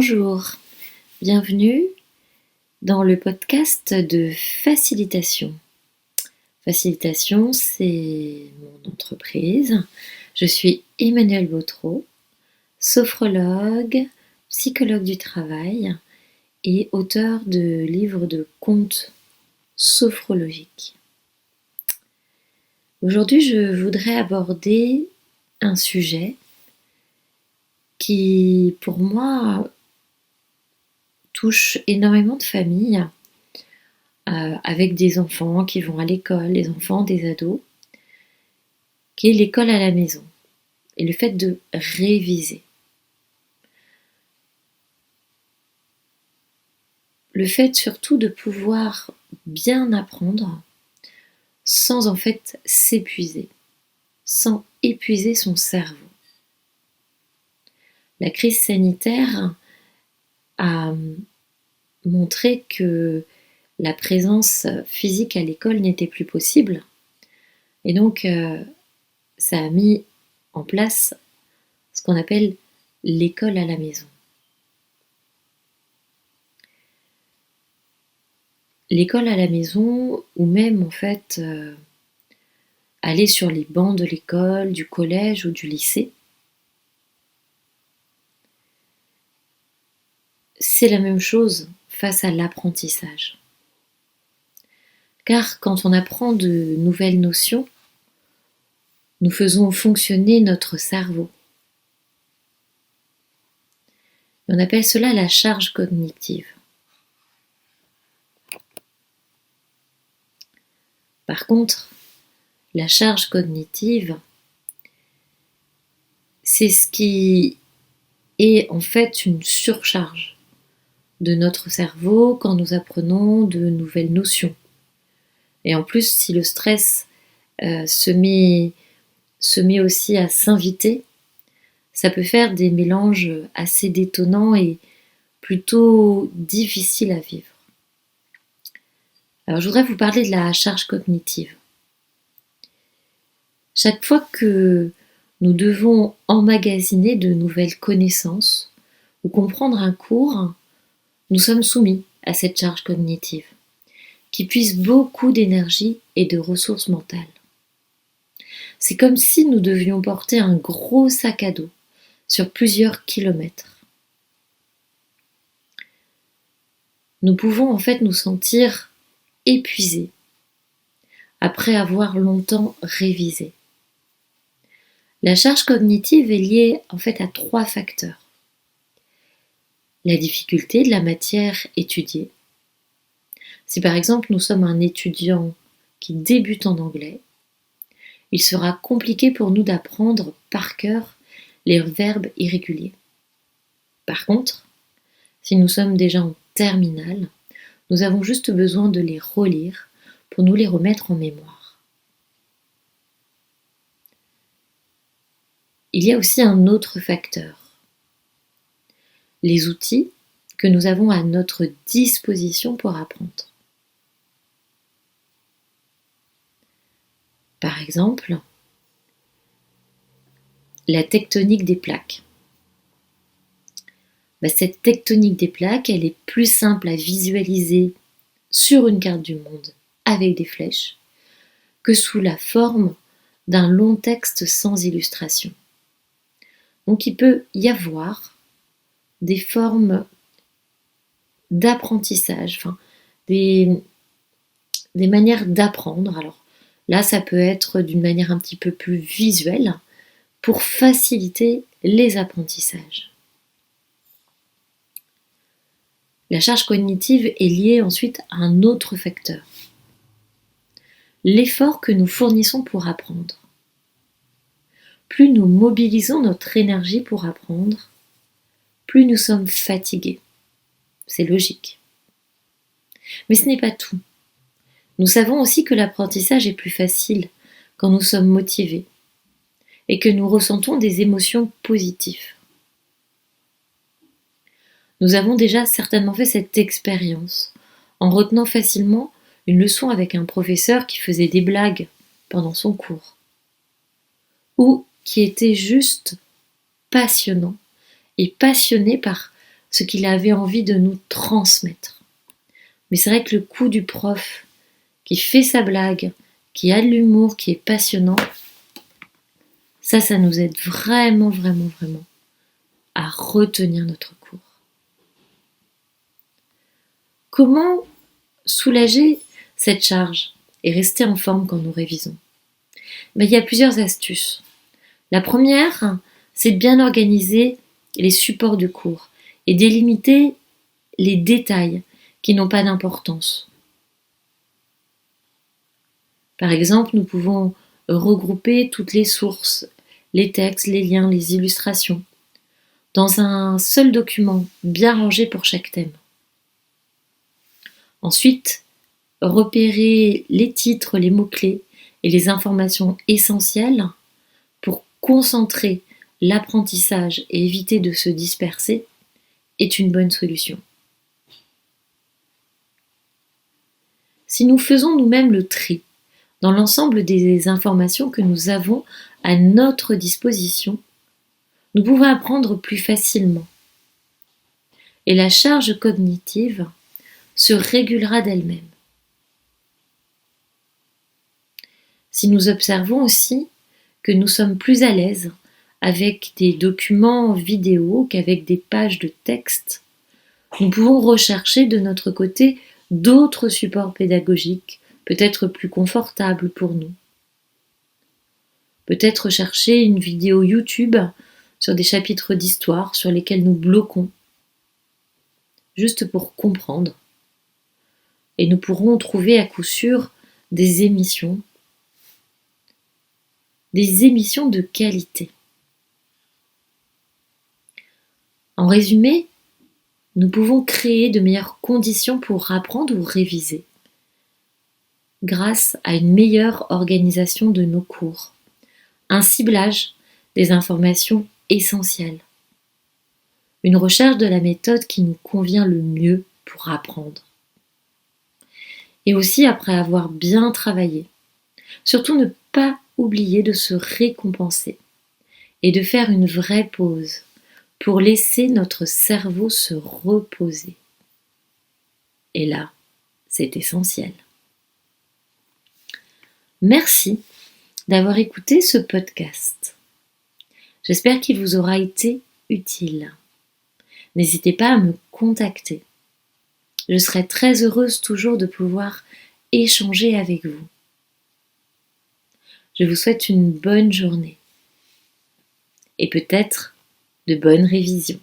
Bonjour, bienvenue dans le podcast de facilitation. Facilitation, c'est mon entreprise. Je suis Emmanuelle Bautreau, sophrologue, psychologue du travail et auteure de livres de contes sophrologiques. Aujourd'hui, je voudrais aborder un sujet qui, pour moi, touche énormément de familles avec des enfants qui vont à l'école, des enfants, des ados, qui est l'école à la maison et le fait de réviser. Le fait surtout de pouvoir bien apprendre sans en fait s'épuiser, sans épuiser son cerveau. La crise sanitaire a montré que la présence physique à l'école n'était plus possible. Et donc, ça a mis en place ce qu'on appelle l'école à la maison. L'école à la maison, ou même en fait aller sur les bancs de l'école, du collège ou du lycée, c'est la même chose face à l'apprentissage. Car quand on apprend de nouvelles notions, nous faisons fonctionner notre cerveau. On appelle cela la charge cognitive. Par contre, la charge cognitive, c'est ce qui est en fait une surcharge de notre cerveau quand nous apprenons de nouvelles notions. Et en plus, si le stress se met aussi à s'inviter, ça peut faire des mélanges assez détonnants et plutôt difficiles à vivre. Alors je voudrais vous parler de la charge cognitive. Chaque fois que nous devons emmagasiner de nouvelles connaissances ou comprendre un cours, nous sommes soumis à cette charge cognitive, qui puise beaucoup d'énergie et de ressources mentales. C'est comme si nous devions porter un gros sac à dos sur plusieurs kilomètres. Nous pouvons en fait nous sentir épuisés après avoir longtemps révisé. La charge cognitive est liée en fait à 3 facteurs. La difficulté de la matière étudiée. Si par exemple nous sommes un étudiant qui débute en anglais, il sera compliqué pour nous d'apprendre par cœur les verbes irréguliers. Par contre, si nous sommes déjà en terminale, nous avons juste besoin de les relire pour nous les remettre en mémoire. Il y a aussi un autre facteur. Les outils que nous avons à notre disposition pour apprendre. Par exemple, la tectonique des plaques. Cette tectonique des plaques, elle est plus simple à visualiser sur une carte du monde avec des flèches que sous la forme d'un long texte sans illustration. Donc il peut y avoir des formes d'apprentissage, des manières d'apprendre. Alors là, ça peut être d'une manière un petit peu plus visuelle pour faciliter les apprentissages. La charge cognitive est liée ensuite à un autre facteur. L'effort que nous fournissons pour apprendre. Plus nous mobilisons notre énergie pour apprendre, plus nous sommes fatigués. C'est logique. Mais ce n'est pas tout. Nous savons aussi que l'apprentissage est plus facile quand nous sommes motivés et que nous ressentons des émotions positives. Nous avons déjà certainement fait cette expérience en retenant facilement une leçon avec un professeur qui faisait des blagues pendant son cours ou qui était juste passionnant et passionné par ce qu'il avait envie de nous transmettre. Mais c'est vrai que le coup du prof qui fait sa blague, qui a de l'humour, qui est passionnant, ça nous aide vraiment, vraiment, vraiment à retenir notre cours. Comment soulager cette charge et rester en forme quand nous révisons? Il y a plusieurs astuces. La première, c'est de bien organiser les supports de cours et délimiter les détails qui n'ont pas d'importance. Par exemple, nous pouvons regrouper toutes les sources, les textes, les liens, les illustrations, dans un seul document bien rangé pour chaque thème. Ensuite, repérer les titres, les mots-clés et les informations essentielles pour concentrer l'apprentissage et éviter de se disperser est une bonne solution. Si nous faisons nous-mêmes le tri dans l'ensemble des informations que nous avons à notre disposition, nous pouvons apprendre plus facilement. Et la charge cognitive se régulera d'elle-même. Si nous observons aussi que nous sommes plus à l'aise avec des documents vidéo qu'avec des pages de texte, nous pouvons rechercher de notre côté d'autres supports pédagogiques, peut-être plus confortables pour nous. Peut-être chercher une vidéo YouTube sur des chapitres d'histoire sur lesquels nous bloquons, juste pour comprendre. Et nous pourrons trouver à coup sûr des émissions de qualité. En résumé, nous pouvons créer de meilleures conditions pour apprendre ou réviser grâce à une meilleure organisation de nos cours, un ciblage des informations essentielles, une recherche de la méthode qui nous convient le mieux pour apprendre. Et aussi après avoir bien travaillé, surtout ne pas oublier de se récompenser et de faire une vraie pause pour laisser notre cerveau se reposer. Et là, c'est essentiel. Merci d'avoir écouté ce podcast. J'espère qu'il vous aura été utile. N'hésitez pas à me contacter. Je serai très heureuse toujours de pouvoir échanger avec vous. Je vous souhaite une bonne journée et peut-être de bonnes révisions.